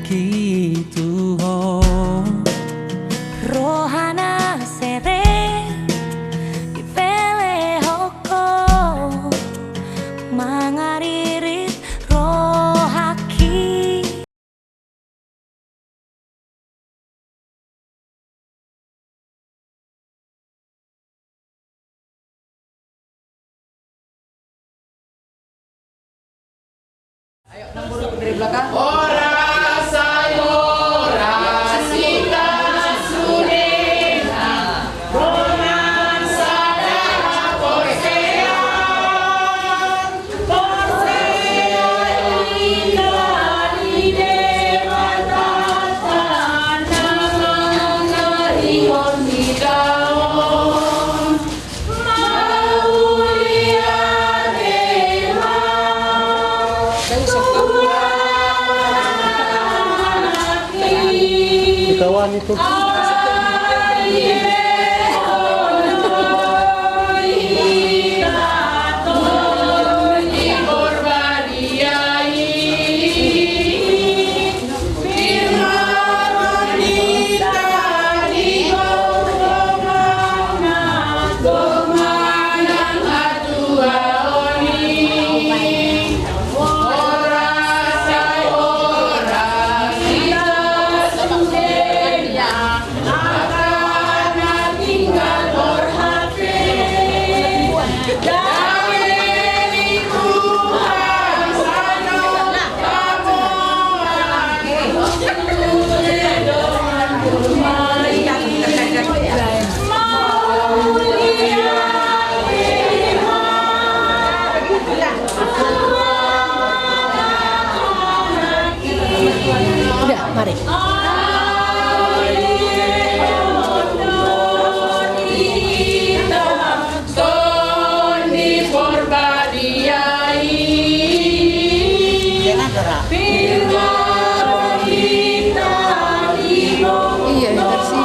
gitu Rohana sere ipele hoko mangaririt rohaki. Ayo, nomor dari belakang. Ora sayora sita sudena romansa darah porsean porsean di dewata tanah rihon di daun maulia dewa. Kawan itu Udah, mari. Iya, versi.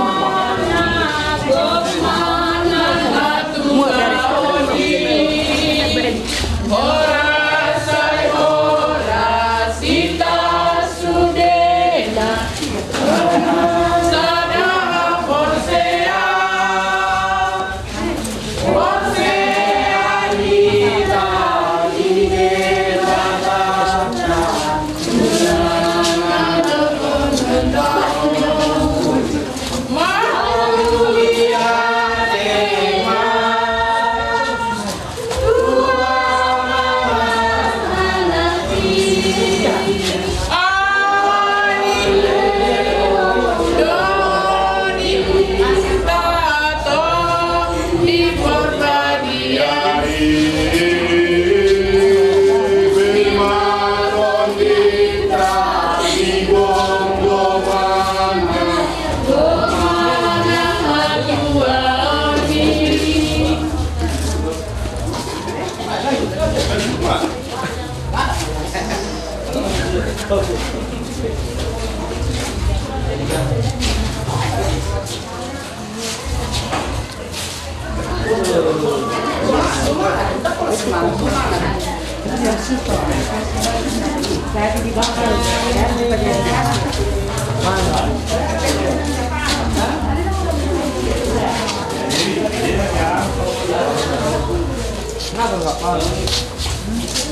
Kenapa nggak paham?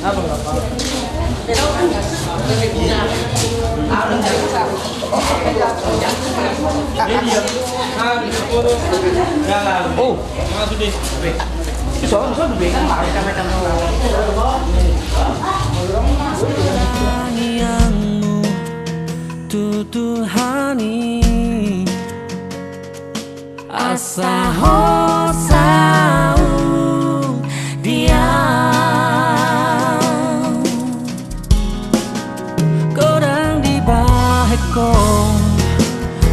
Kenapa nggak paham? Oh, masuk deh. Soalnya bingung Sayangmu tutuhani asa hosau diam kodang di baheko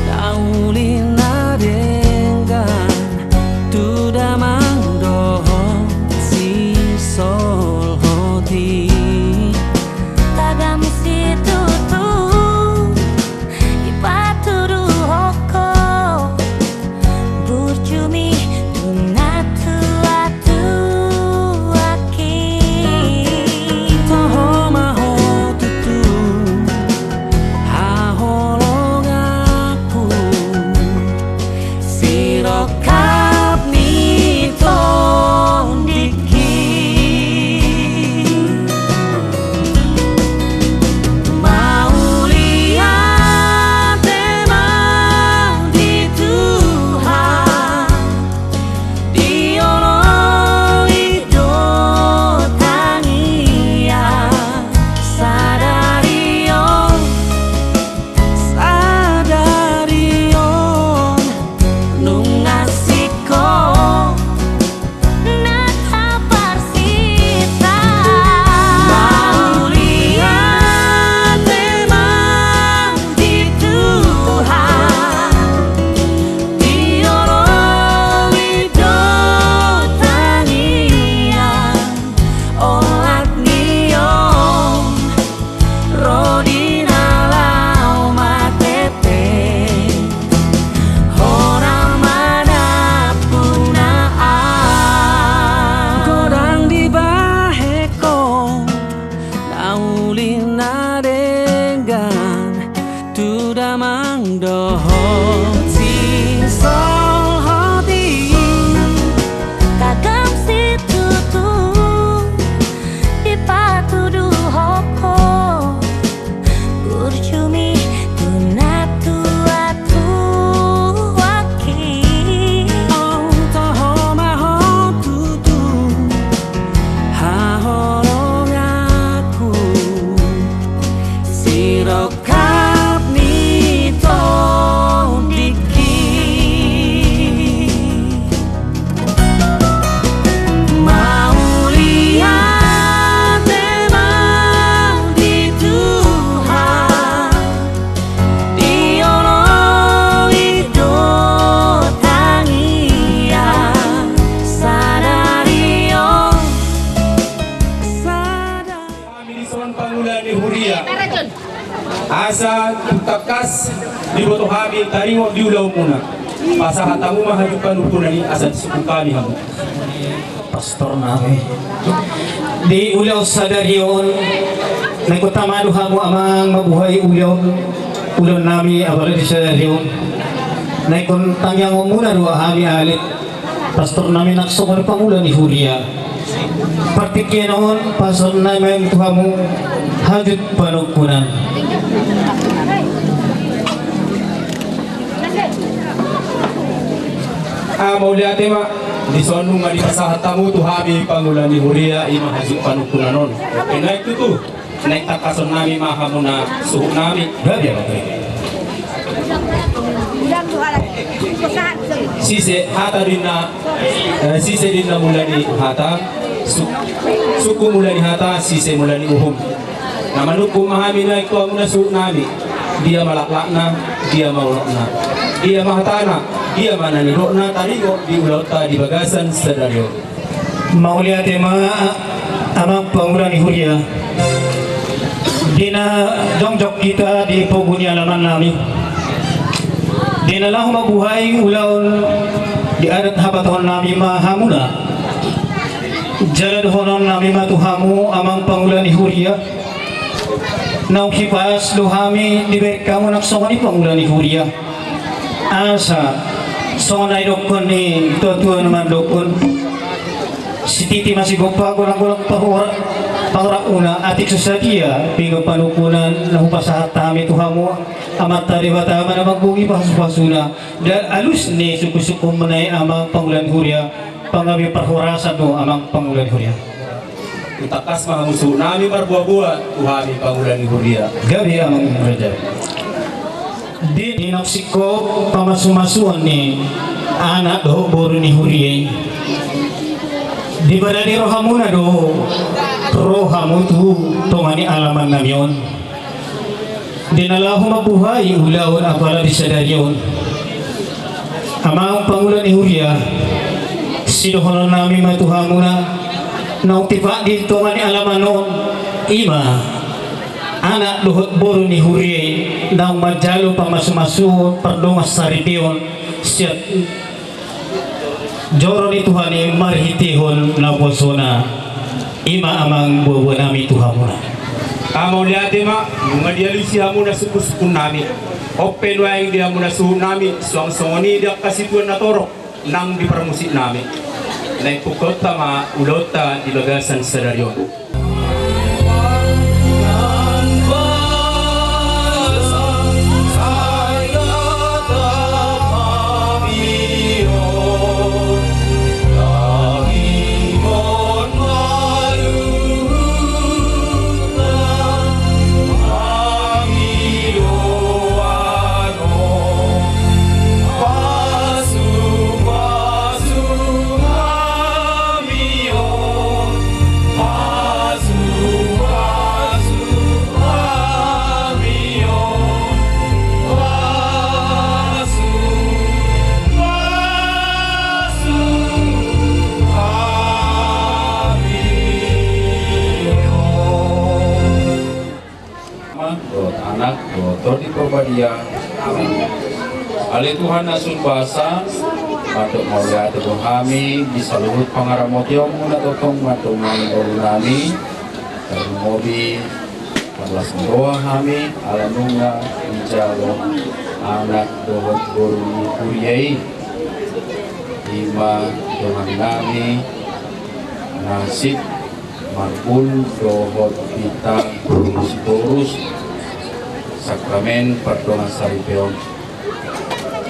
taulina dengan tuda mangdoh si sol hoti Tagami situ tuh ipaturu hoko burcumi cumi tunatu atu waki Oh toho maho tutu hahorong aku sirokap nito diki mau lihat emang di Tuhan di ono hidup tangia sadario sadar Kami di Soan Pangulan di Huria. Asa tutakas di boto kami taringo di ulau muna. Pasahatamu mahajukan ukunan ni asa suku kami hamu. Pastor namin di ulaw sa daryon nagkutamado hamo amang mabuhay ulaw nami abala di sa daryon nagkuntangyang muna doa hami alit pastor namin naksong pangulan ni Huria partikya noon pastor namin tuhamo hajut panugkunan Mau lihat ma di soan nga di pasahatamu tu kami Pangulan di Huria ima hajuk panukunan non. Okay, naik tu naik takason nami mahamu na suhu nami. Gabi apa Sise hata dinna mula ni hata suku mula ni hata sise mula ni uhum. Nama nuku mahami na ito muna suhu nami. Dia malaklakna, dia maulokna, dia mahatana, dia mananirokna tarigo di ulauta di bagasan sadario. Maulia tema amang pangulan ni Huria dina jongjok kita di poguni alaman nami dina lahu mabuhay ulaw di adat habatohon nami mahamuna jalad honon nami matuhamu amang pangulan ni Huria nau kipas dohami diberi kamu nak songan ni pangulan ni Huria asa songan ay dokon ni tuan naman dokon si Titi masih gopa gulang-gulang pahura una atik susadia pingo panukunan na hupasahat kami tuhamu amat taribata mana magbugi pasu-pasuna dan alus ni suku-suku menay amang pangulan Huria pangabi perhurasan do amang pangulan Huria Itakas mga musuh nami marbuah-buah tuhami Pangulan di Huria. gabi amang raja di dinaksiko pamasu-masuan ni anak do boru ni Huria di badani rohamuna do rohamu tu tongani alaman namion dinalahu mabuhay ulawan apala di sadarion amang Pangulan ni Huria sidohono nami matuhamuna nau tiba di tongani alaman noon ima anak luhut boru ni Huria nau majalo pamasu-masu perdongas saripion siat joro ni Tuhan ni marhitihon na posona ima amang buwa nami Tuhamuna Kamu lihat ma, mga dialusi hamu na suku-suku nami. Open waing dia muna suhu nami, suang-suangani dia kasih tuan na torok nang di permusik nami. Naik pukot tama ulota di bagasan sadario. anak kotor di perbadia Ali Tuhan asun basa matuk maulia teguh kami bisa luhut pangaramotyo muna totong matuk nami dari mobi panlas doa kami alanunga injalo anak dohot guru kuryai ima Tuhan nami nasib marpun dohot kita terus sakramen perdongan saripeon.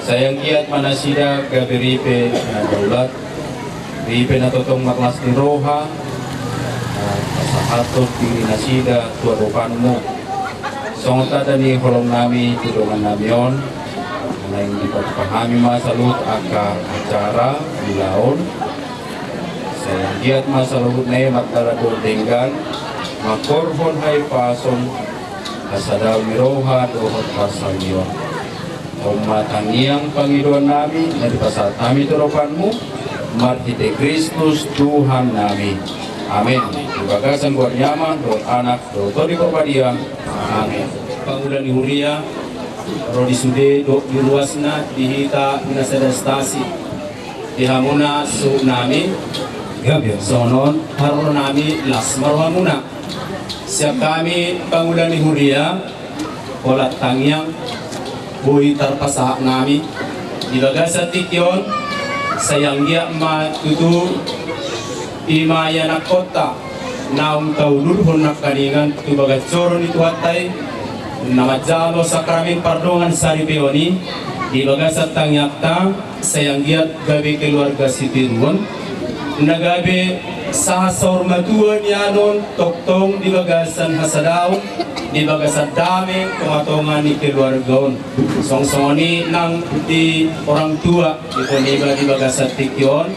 Sayang giat manasida gabiripe na daulat, ripe na totong maklas ni roha, pasahatot diri nasida tuarupan mo. Songotada ni holong nami tulungan namion, na yung dipagpahami masalut aka acara ilaon. Sayang giat masalut na yung magtalador denggan, makorhon hay pason, kasadaw ni roha dohot pasalion. Umatangiang Panginoon namin, na dipasat namin turupanmu, Martite Kristus Tuhan namin. Amin. Ibagasan buat nyaman, doon anak, doon tori perbadian. Amin. Pangulan ni Huria, Rodi Sude, do diluasna, dihita, minasadastasi, dihamuna su nami, Gabi. sonon, haron nami, las marwamuna. Siap kami, Pangulan ni Huria, kolat tangyang, buhi tarpasahak nami, dibagasat tikyon, sayang dia matutu, imaya na kota, naung taululhon na kaningan, tubagat soron itu hatay, namadzalo sakramen pardongan saripeoni, dibagasat tangyakta, sayang dia gabi keluarga sitiruan, nagabi sa sormatuan yanon, toktong dibagasan hasadaw, dibagasan dami tumatongan ni keluargaon. Songsoni nang di orang tua ito niba dibagasan tikyon.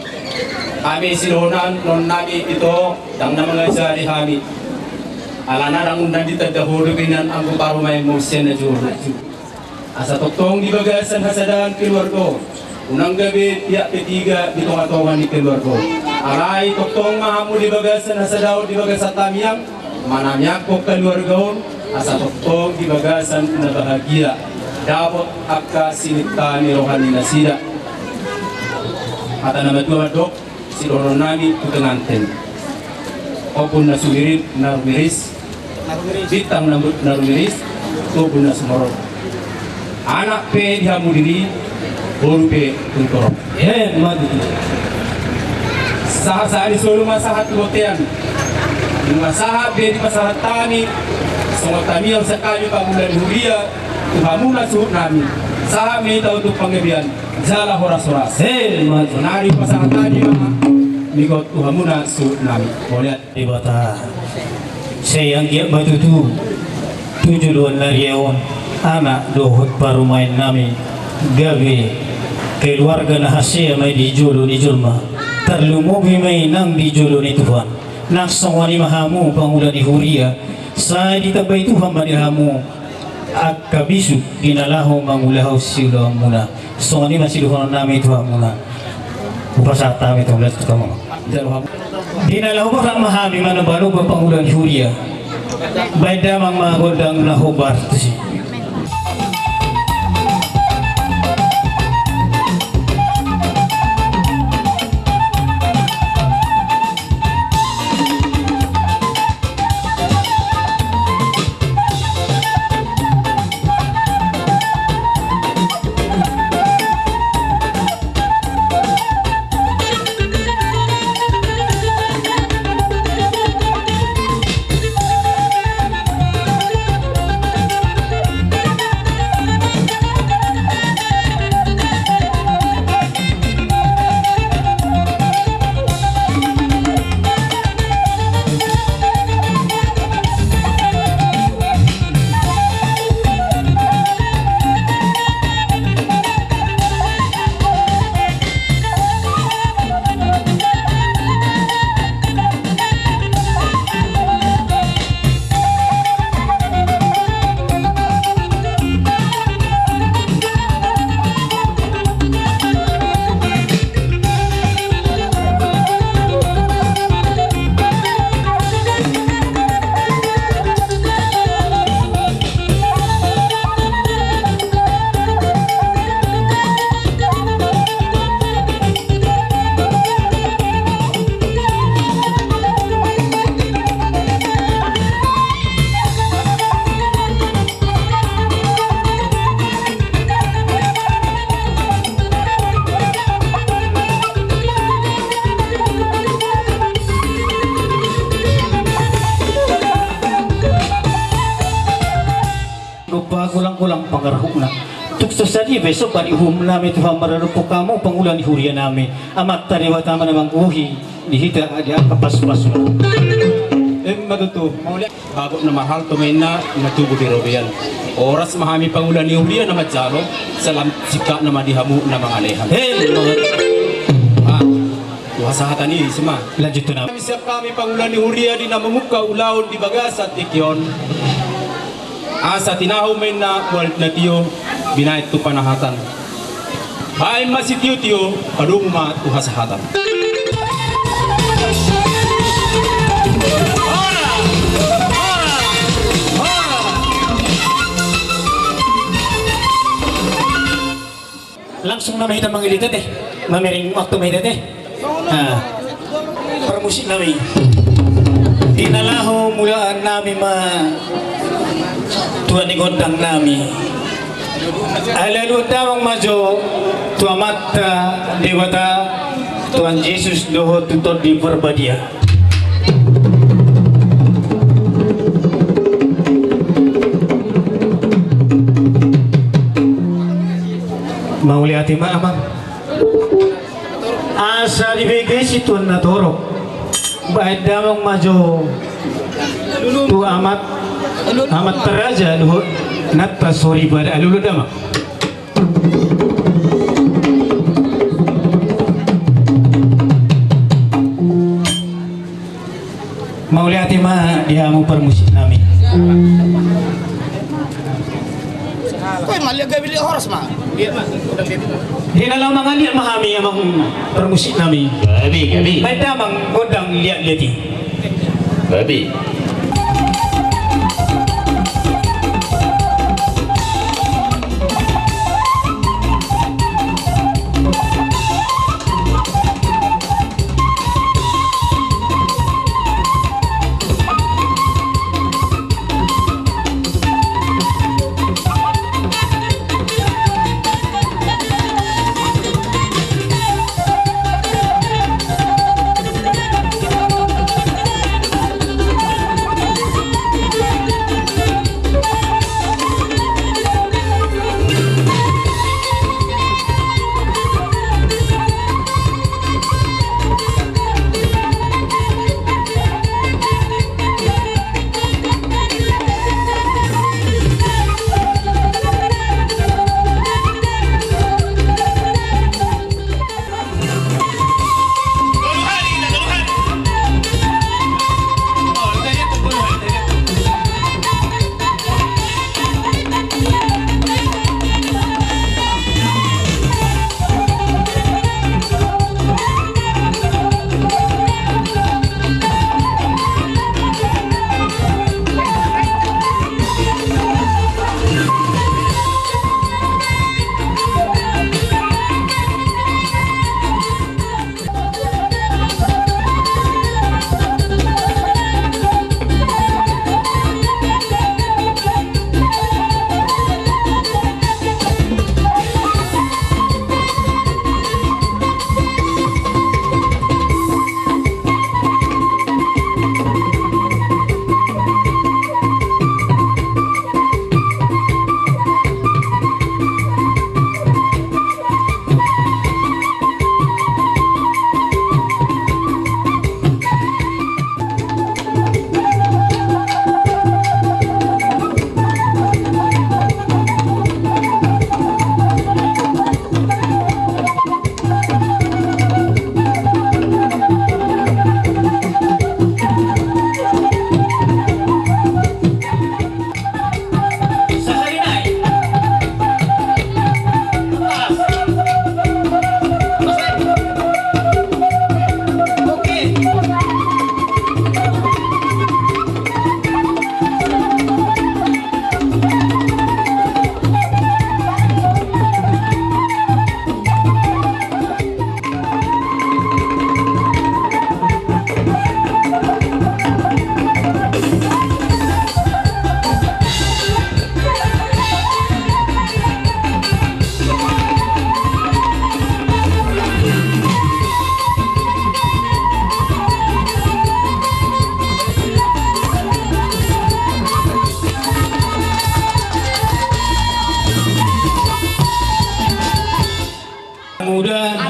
Kami silonan non nami ito dang na mga jari kami. Alana nang undan di tadahuro binan ang kuparumay mo siya na juro. Asa toktong dibagasan hasadahan keluarga. Unang gabi tiyak ketiga di tumatongan ni keluarga. Alay toktong mahamu dibagasan hasadaw dibagasan tamiyang manamyak ko keluargaon. Asa toktong dibagasan na bahagia dapat akka sinita ni rohani nasida ata na maduk si dono nami kutenganten opun na sumirit narumiris bitang narumiris tubun na sumoro anak pe dihamu diri bolu pe tuntoro Madu. saha-saha di solo masahat lotean masahat be di masahat tani semua tani yang sekali Pangulan Huria Tuhamuna suhut nami saha minta untuk pengebian jala horas-horas Madu. nari pasangan tani mikot Tuhamuna suhut nami boleh Ibata. Sayang giat matutu. Tujuan lariawan anak dohot parumain nami gabi keluarga na hasil may di jolo ni Julma terlumubi may nang di jolo ni Tuhan nang sawani mahamu Pangulan ni Huria sa ditabay Tuhan manihamu at kabisu dinalaho mangulahaw sila muna sawani masiluhan namin Tuhan muna upasata kami tulas ito mo dinalaho ba mahami manabalo ba Pangulan ni Huria baik damang magodang nahubar ito siya. ulang pangarahuna. Tukso saja besok bari hum nami Tuhan mararupo kamu pangulan di huria nami. Amat tariwa tama namang uhi dihita aja kapas-pas. Matuto, bago na mahal tumayin na natubo di Robian. Oras mahami pangulan ni Julia na madyalo, salam sika na madihamu na mga alehan. Mga Tuhasahatan ni Sima. lanjut na. Kami siap kami pangulan ni Julia di namumuka ulaon di bagasat ikyon. Asa tinahu main na walit na tiyo, binait tu panahatan. Hay masih tiyo-tiyo, paduma tuhasahatan. Langsung na mahita mga ilitat eh. Mamiring waktu mahita eh. Permusik namin. Dinalaho mulaan namin tuan ni gondang namin. Alalu tawang majo tuamat dewata Tuhan Yesus doho tutor di perbadia. Mauli hati amang asa dibigay si Tuhan na toro baik damang majo tu amat teraja luhut natta sorry pada alulu damang mauli hati dia mau permusik nami Kau malah gak bilik horas mah. di dalam mga liat mahami amang permusik nami Gabi. baik damang godang liat-liati Gabi.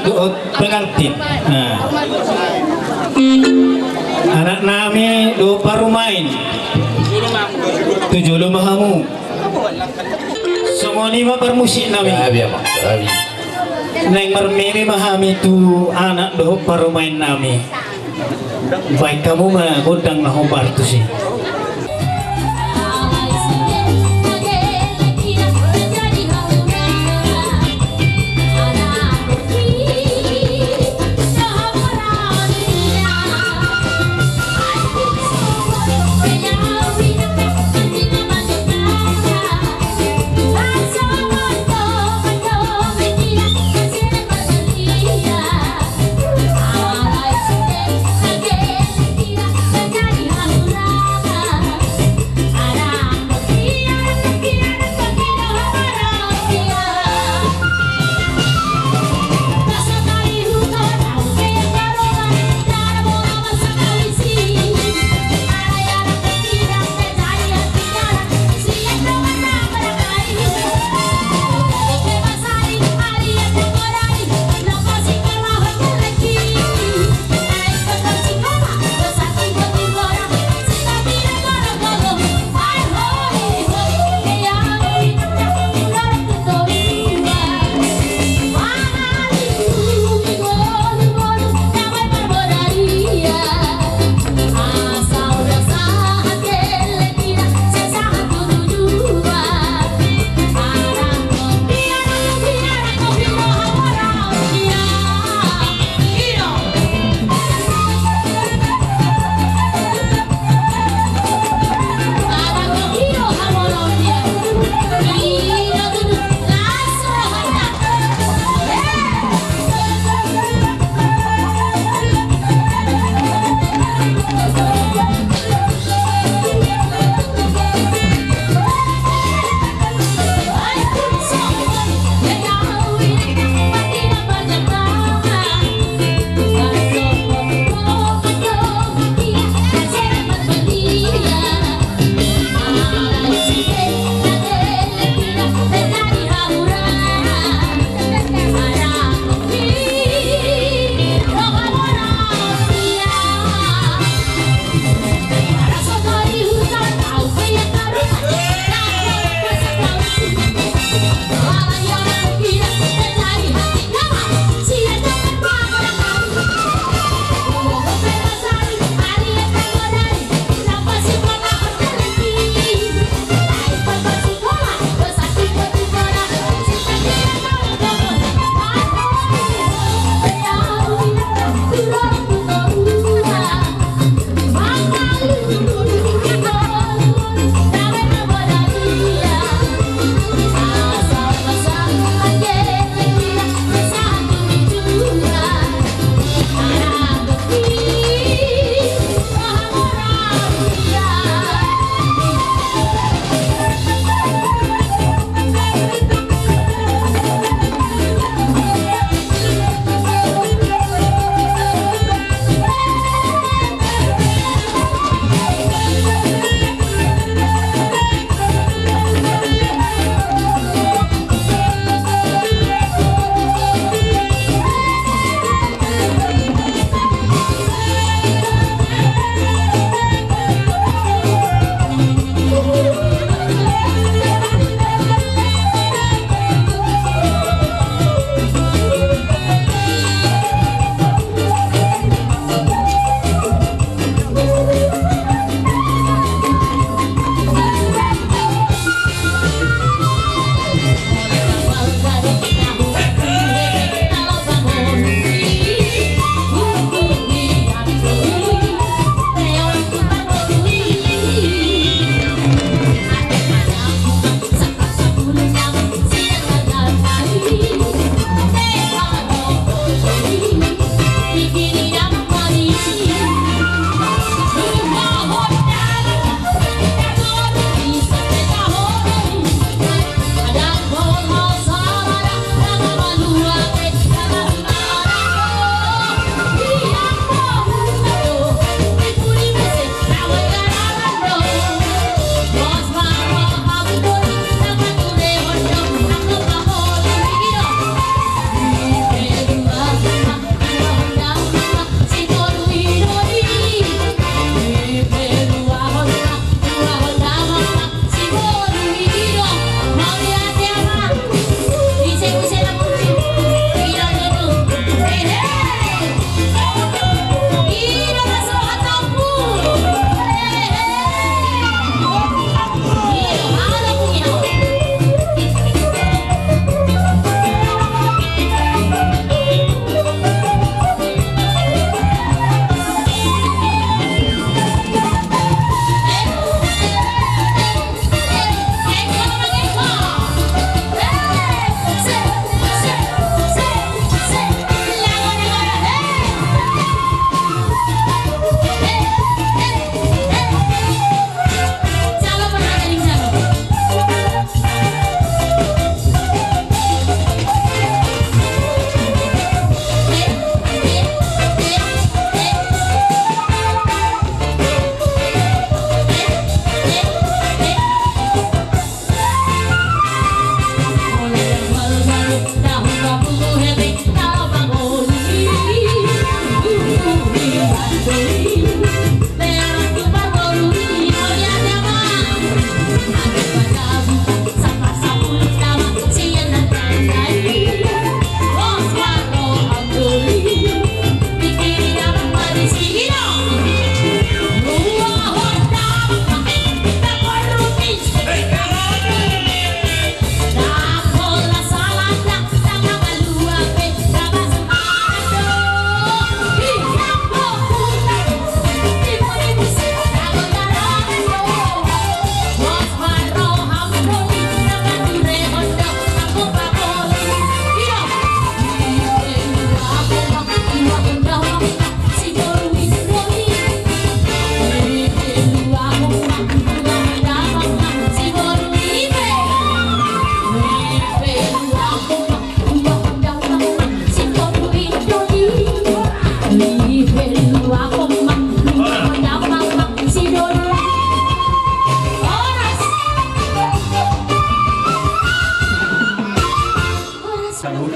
doot pengantin. Nah. Anak nami do parumain. Tujuh lumahamu. Semua lima permusik nami. Neng mermiri mahami tu anak do parumain nami. Baik kamu mah godang nah bartu sih. Jadi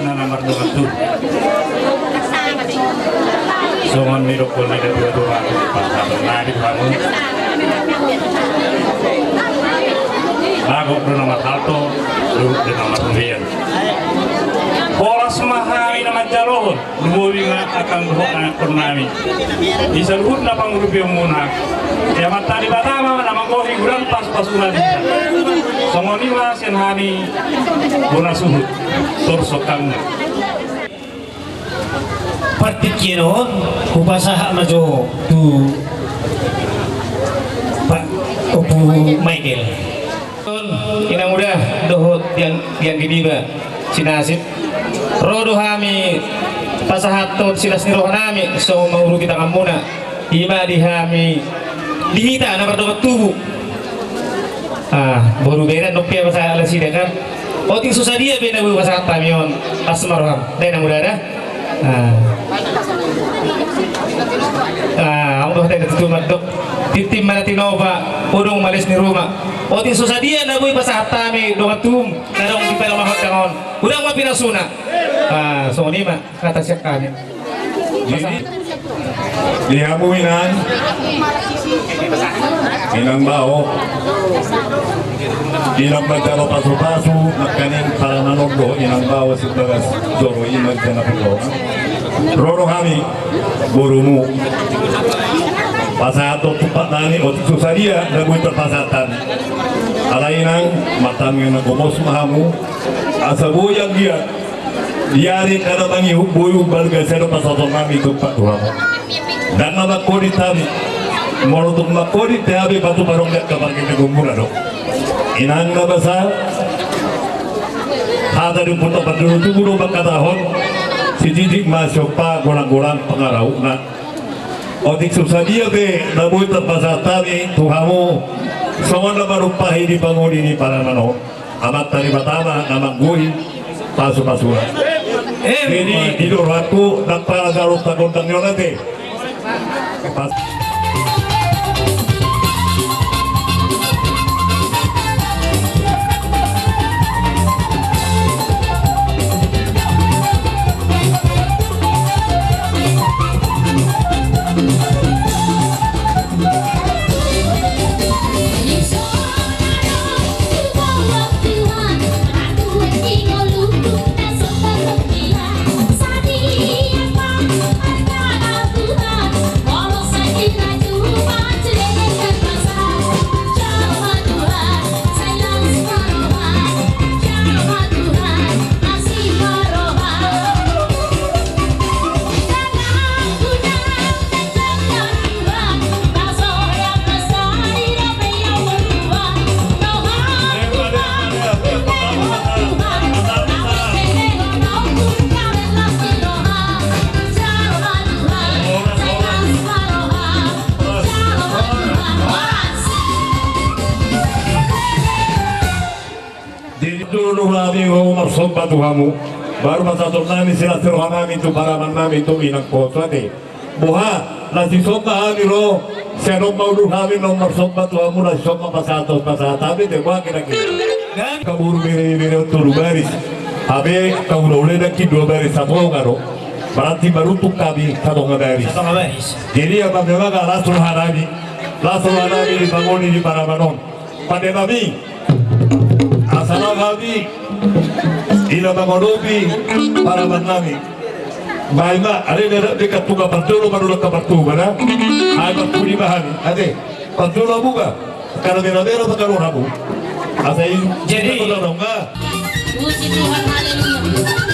na nomor 2. Songon mirokol na dua pasal na di bangun. Lagu nomor 1, duduk di nomor 9. Pola semahai nama jalohon, dumuwi nga akan buhok na purnami. Isaluhut na pangulubi yung muna. Ya mata di batama na manggohi gurang pas-pas una dita. Songoniwa senhani guna suhut, torsok kamu. Partikiron, kubasaha majo tu Pak Opu Michael. Inang udah dohot yang gidiba sinasip. Rodo hami pasahatot silas nirohanami so mauru kita kamuna. Ima dihami dihita na berdoa tubuh. Baru beda nopia pasal alasida kan. Oting susah dia beda bu pasahat tamion asmaroham. Dai nang udah ada. Allah tadi tutup dok titim mana tinova udung malis ni rumah otin susah dia na boy pasahat tami doatum kadang di pala mahot kangon udang mapinasuna so ni mah kata siya kami dihamuinan inang bao inang magdalo pasu-pasu nakaning para manunggo inang bao sebagas joro inang janapilo roro kami gurumu pasahato tupat nani o susaria nagoy terpasatan alainang matang yung nagumos mahamu asabuyang dia diari kada mangi buyu balga sero pasato kami tupat tuhamu dan mamakori tami molotok makori teabe batu barong dak kapag nagumura do inang nabasa hada yung punta paduro tuguro bakatahon si Didik masuk pa gorang-gorang pengaraw na otik susah dia be nabuy terpasatami tuhamu songon na marupahi di panguli ni para mano amat tari batama namang guhi pasu-pasura jadi di doraku nagparagarot na kontang nyo natin sobat tuhamu baru masa nami sila nami itu para nami itu inang kota de boha nasi sobat kami lo senong mau kami nomor sobat tuhamu nasi sobat pasato tapi de gua kira-kira kaburu bere turu baris habe kaburu le nak 2 baris satu karo berarti baru tuh kami satu baris jadi apa memang langsung harami dibangun di para manon pada kami asal kami ila mangonobi para manami baima ale dekat tuga pantolo baru ka patuga na ay pagpuli bahan ade pantolo buka karena bela-bela pagkaro habu asay jadi nga Puji Tuhan, haleluya.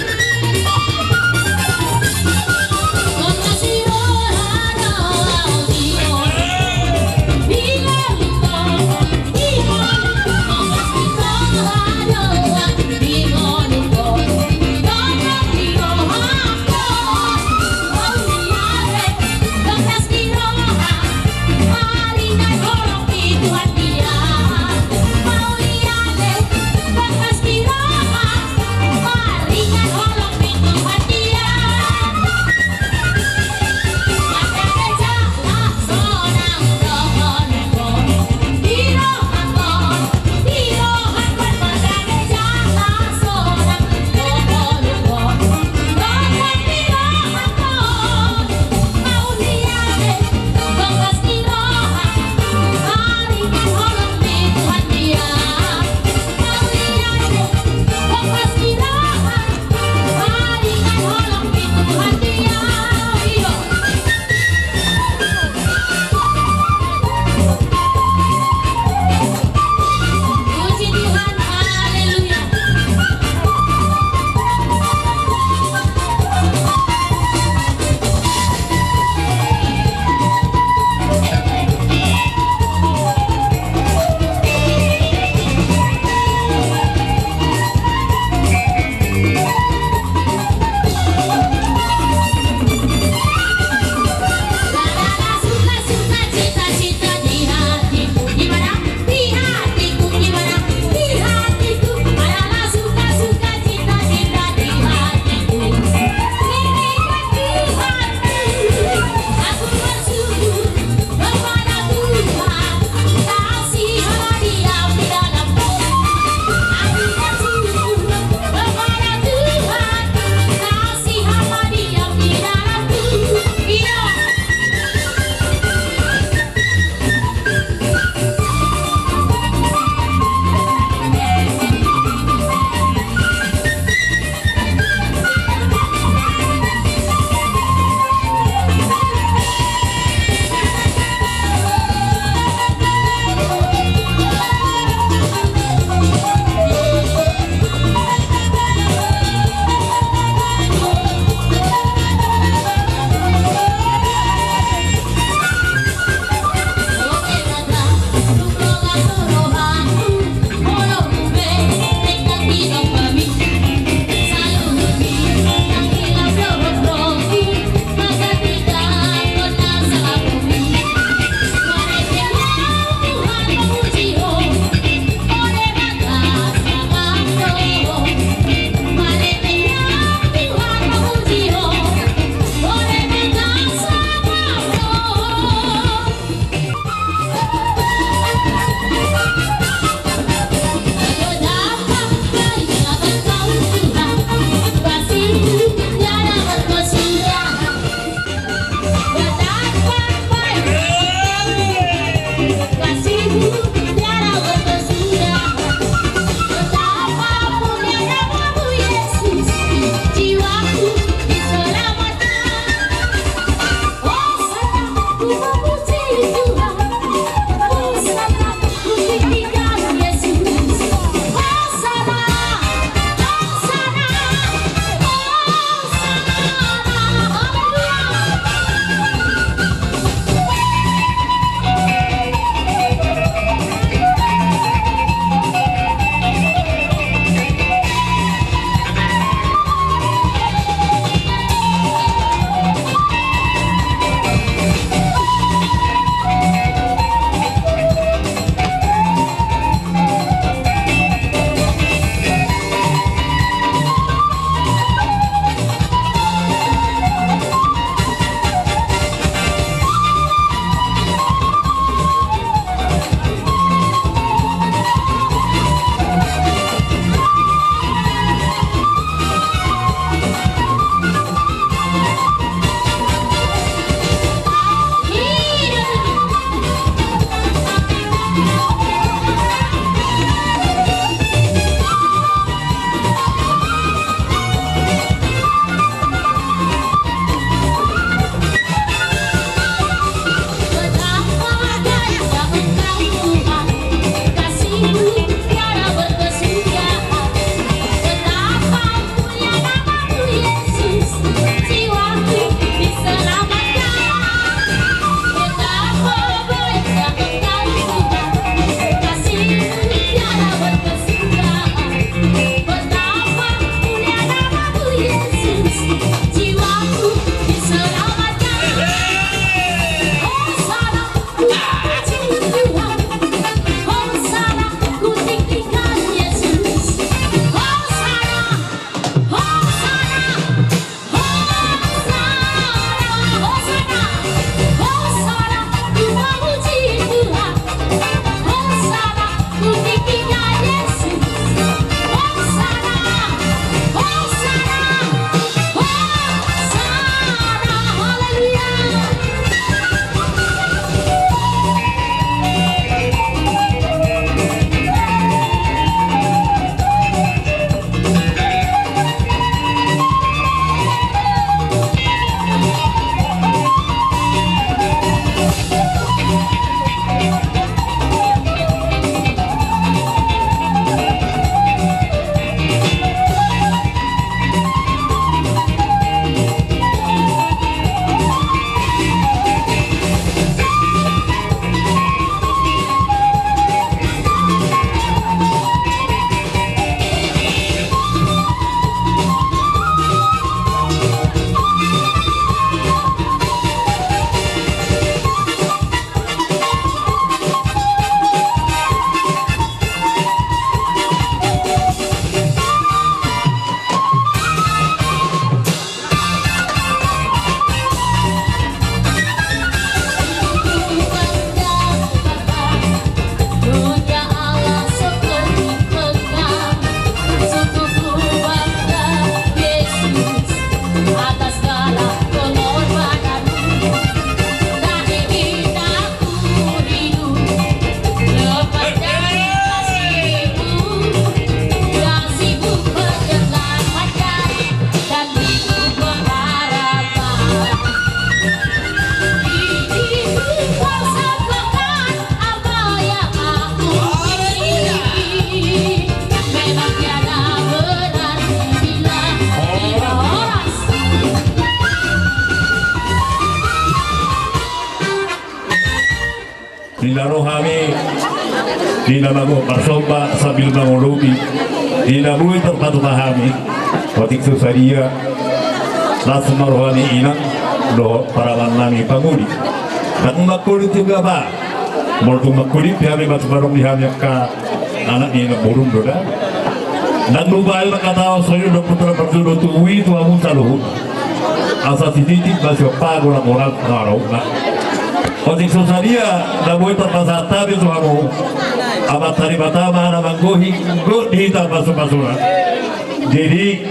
dinaro kami dinamago marsoba sambil mangulubi dinamui tempat kami watik susaria langsung marohani inang do parawan nami pangudi dan makulit juga ba mortu makulit kami batu barong dihamnya ka anak ini burung doda dan lubail kata soyo do putra berjudo tuwi tu amun saluh asa titik basio pago la moral ngaro na watik susaria namui tempat tabi tu amu amat tari batama na manggohi go dihita basu-basura jadi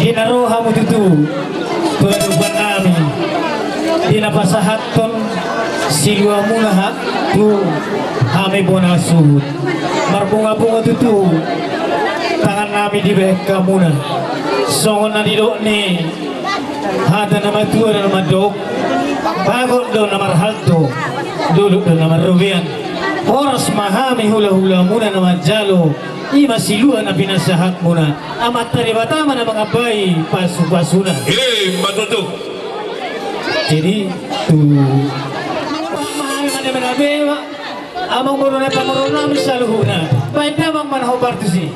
Ginaroha mo tutu Tuhan kami Dinapasahaton Silwa muna ha Tu Hami bonasud Marbunga-bunga tutu Tangan nami di beka muna Songon na didok ni Hada nama tua dan nama dok Bagot do nama halto Duduk do nama rubian Oras mahami hula-hula muna nama jalo Ima siluan na pinasahat muna amat taribatama na mga bayi pasu-pasuna matutu jadi tu mahal mana mga bewa amang muro na pamuro namin sa luhuna baik namang manahobar tu si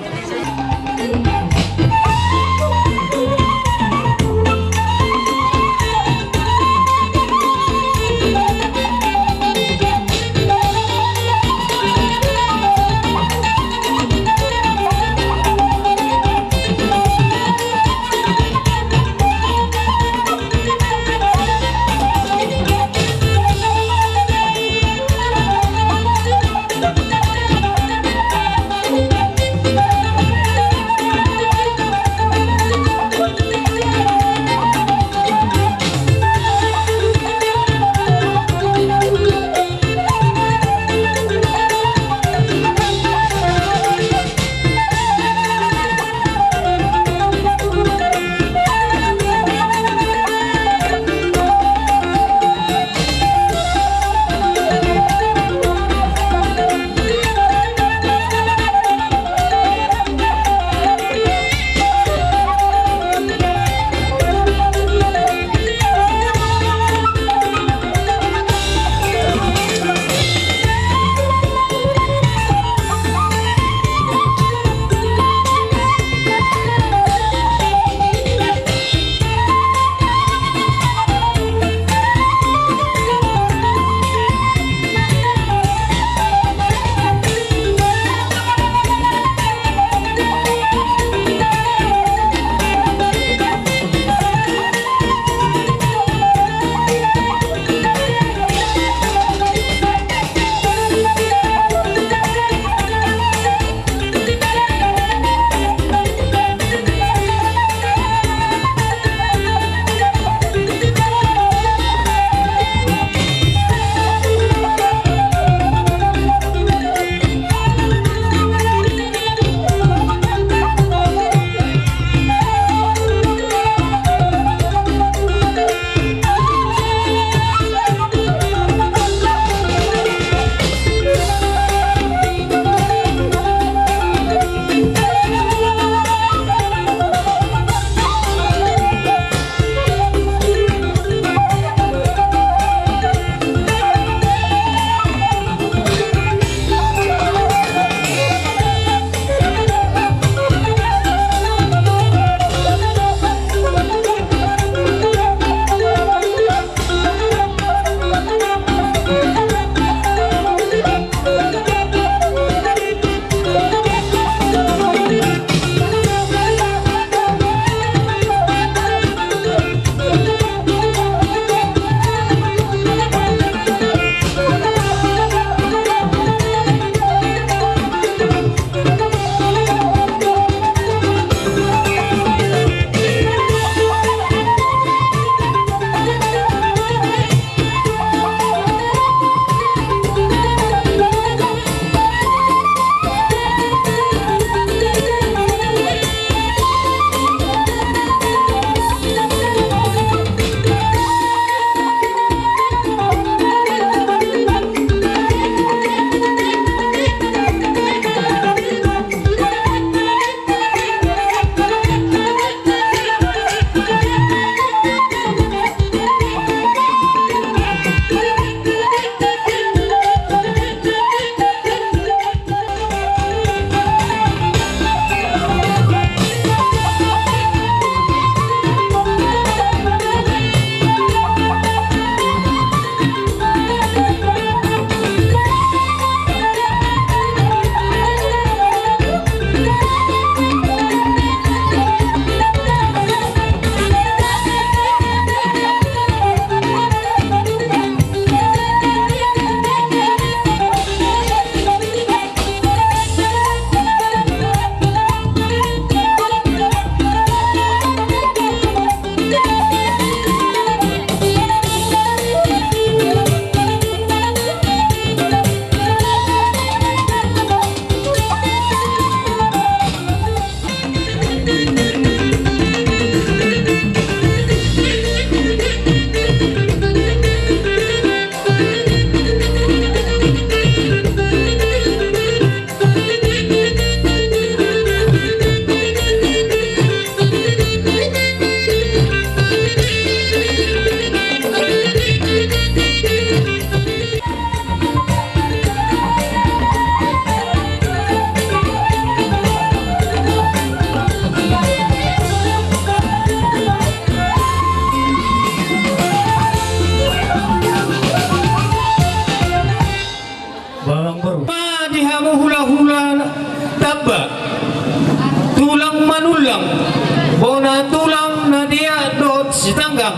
bona tulang na dia dot si tanggang,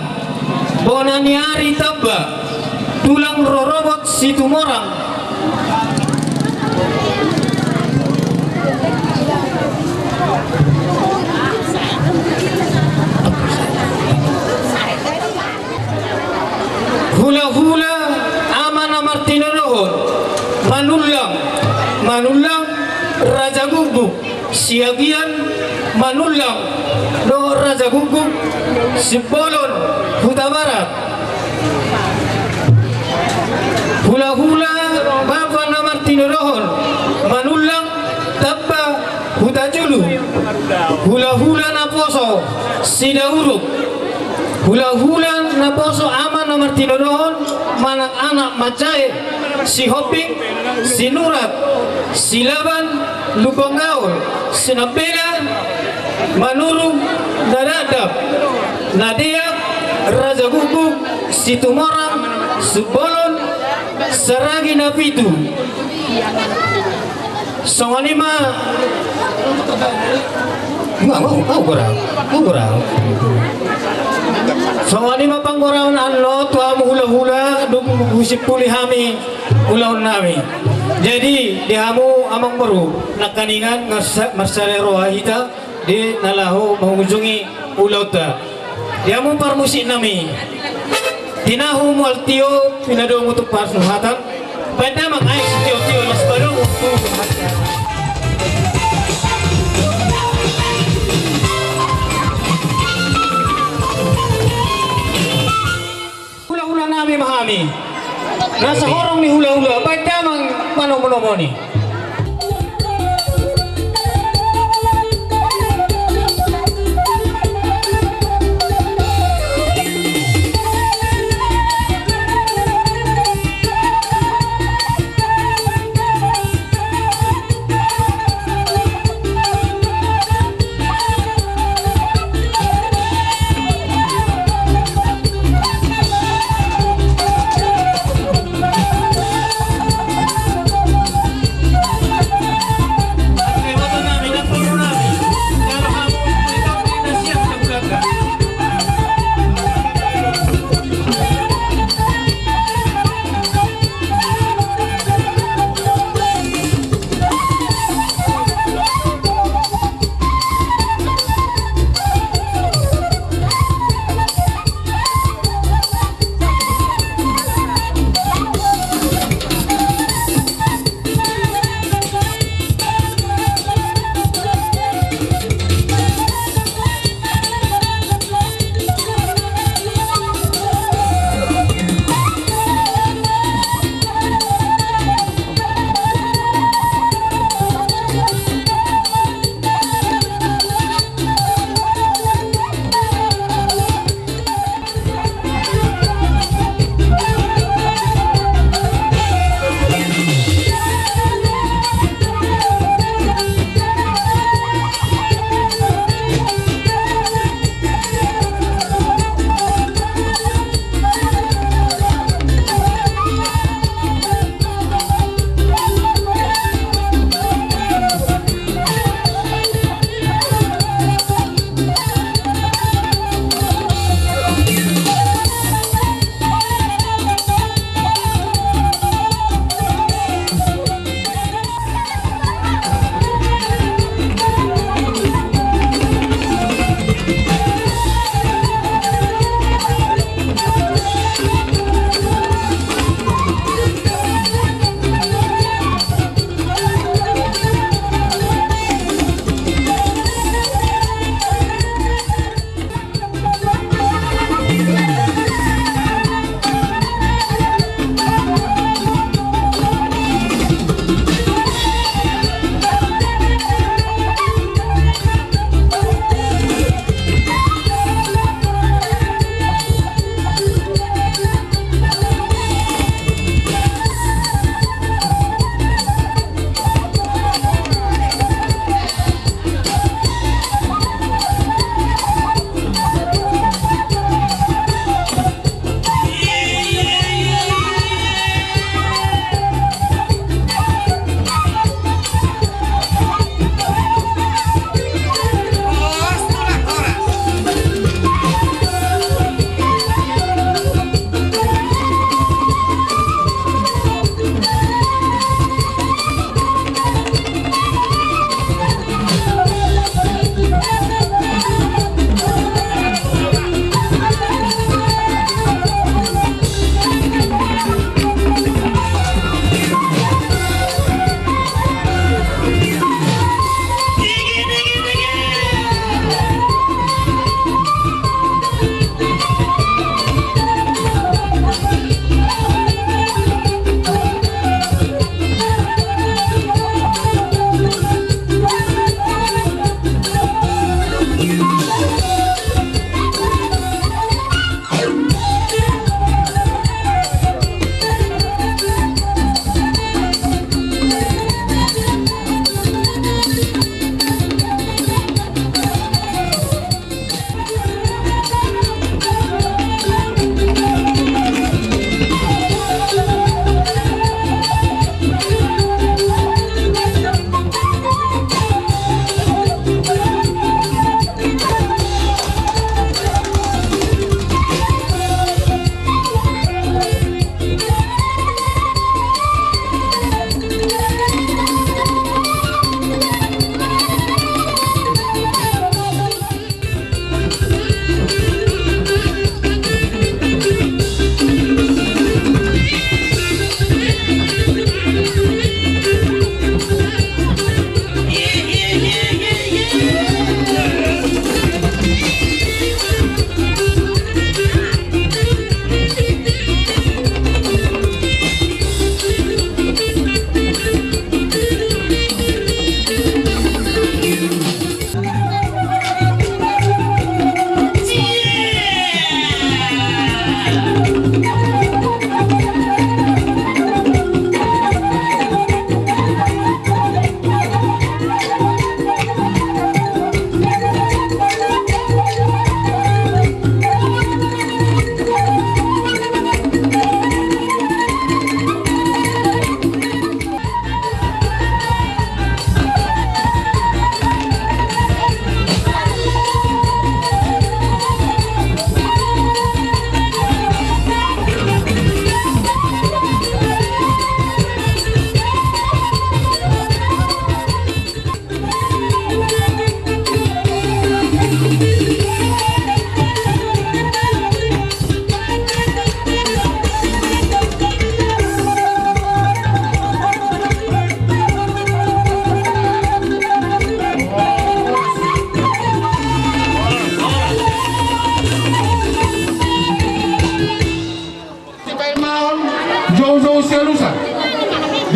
bona niari tabba, tulang rorobot si tumorang. Hula-hula amana martinonohon, manulang raja guguk, siagian manulang no raja guguk, sibolon huta barat. Hula-hula bapana martinonohon, manulang tabba huta julu, hula-hula na poso sidauruk, hula-hula na poso ama na martinonohon, manang anak macai, si hoping, si nurat, si laban, lubang gaul, si nabela, manurung, nadadap, nadiak, raja guguk, si tumorang, subolon, saragi na pitu. Songanima, mau kurang. Songanima panggoraon anlo tuam hula-hula duk husip puli hami ulaun nami. Jadi dihamu amang baru nakaningan marsale roha hita di nalahu mengunjungi ulau ta. Dihamu parmusik nami. Tinahu mualtio pinado mutuk parsuhatan. Pada mangai tio las baru waktu hula-hula nami mahami. Nasa horong ni hula-hula, ba't damang mano-mano ni?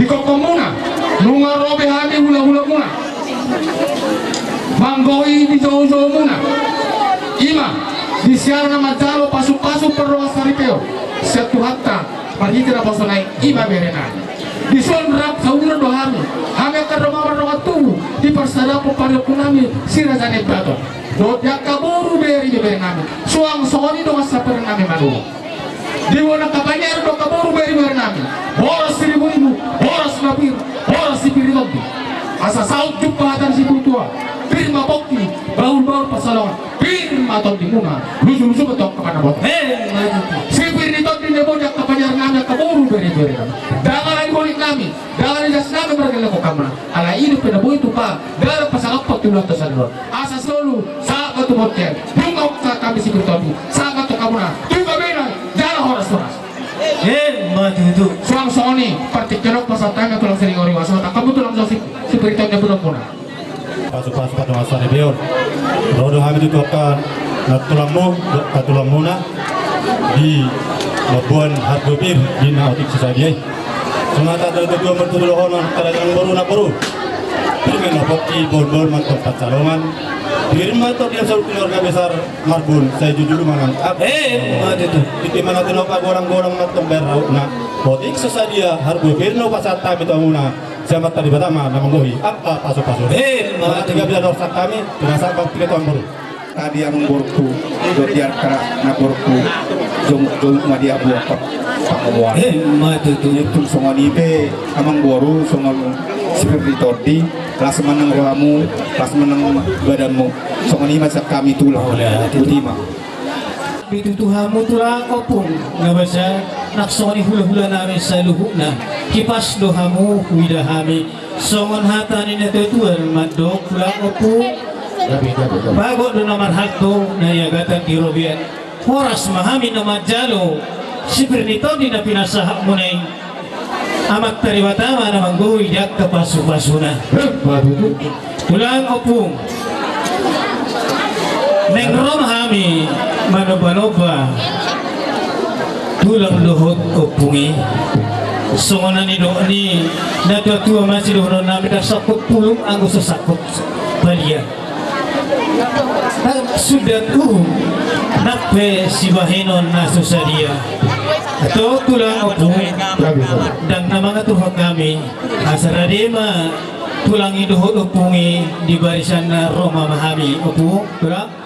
di kokomuna nunga robe hami hula-hula muna manggoi di jauh-jauh muna ima di siarna majalo pasu-pasu perroa saripeo satu hatta parhitira posonai ima berena di son rap saudara dohami hami akan rumah tubuh di persadapo pada kunami sirajane baton dodyak kaburu beri nami suang soni doa saper nami madu di wana kapanyar do kaburu beri nami boros 1000 boros nabir boros sipiritombi asa saut jumpa hatan si tua firma bokti baul-baul pasalongan firma ton di muna lusu-lusu betok kepada bot sipir di ton di nebodyak kapanyar nami kaburu beri nami dangan bolik nami dangan jas nami bergele ko kamna ala ini penaboy itu pa dalam pasalak patulah tasadro asa solo sa katu hotel bungok sa kami sipir ton sa katu kamuna tuga bena jala horas-horas matu suang soni partikelok pasatanga tulang sering ori wasota kamu tulang so sipir ton nebodok puna pasu-pasu pada masa rebeor rodo kami dituapkan tulang muna di Labuan Hargopir di Nautik Sisadiai semata dari kedua mertuduh honon kada yang baru nak baru firman napoki bol-bol mantap pacalongan firman to dia seluruh keluarga besar Marbun saya jujur mangan di mana tenopa gorang-gorang mantap berau na Nautik Sisadia Hargopir no pasata bitanguna siapa tadi pertama nama gohi apa pasu-pasu tiga bila dosa kami terasa bakti tahun baru tadi yang borku dodiar kara na borku jong madia buah pakawan matu itu songoni be amang boru songon seperti todi kelas menang rohamu kelas menang badanmu songoni masa kami tulah ultima itu tuhamu tulang opung ngabasa naksoni hula-hula nami saluhuna kipas dohamu widahami songon hatani na tuan madok tulang opung bago do nomor hakto na yagatan di robian horas mahami na majalo sipir nito di na pinasahak mo na amat tariwatama na manggoy yak kapasu-pasuna tulang opung nengrom hami manoba-noba tulang luhut opungi songonan ni doa ni natua masih doa nami dah sakut pulung anggo sesakut balia sudah nakpe si bahinon na susadia atau tulang opung dan nama tuhan kami asaradema tulang idohut opungi di barisan Roma Mahami opung tulang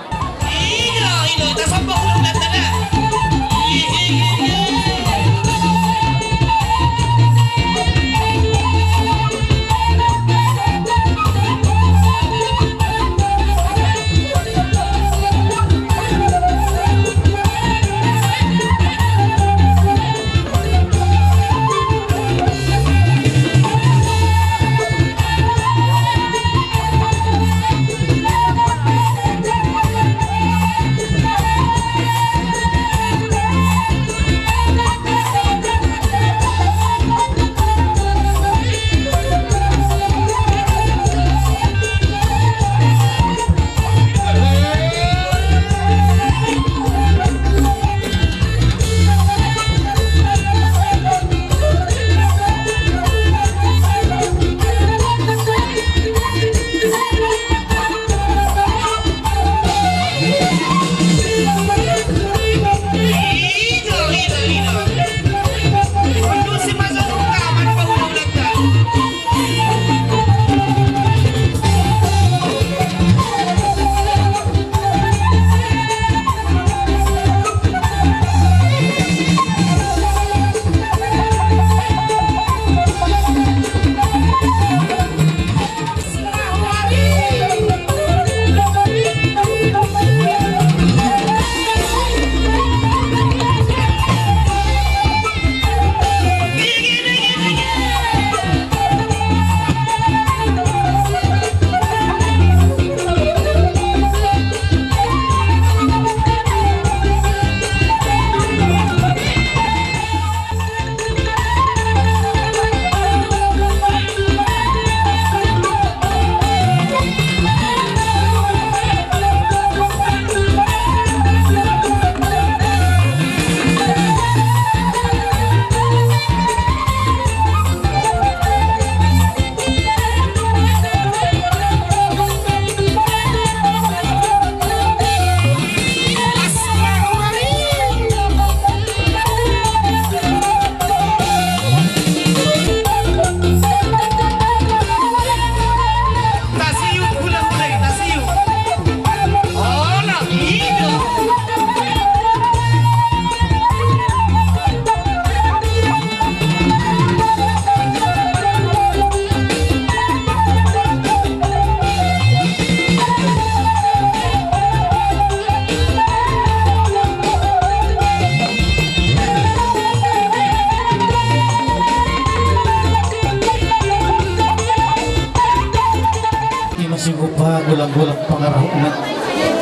gulang-gulang pangarahuna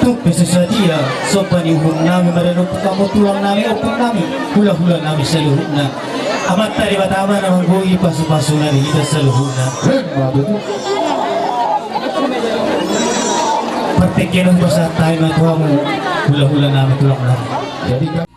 tuk besusadia sopan ihum nami madanong kamu tulang nami opong nami hula-hula nami seluruhna amat tadi batama namang bui pasu-pasu nami kita seluruhna pertekian bahasa tayo na tuhamu hula-hula nami tulang nami. Jadi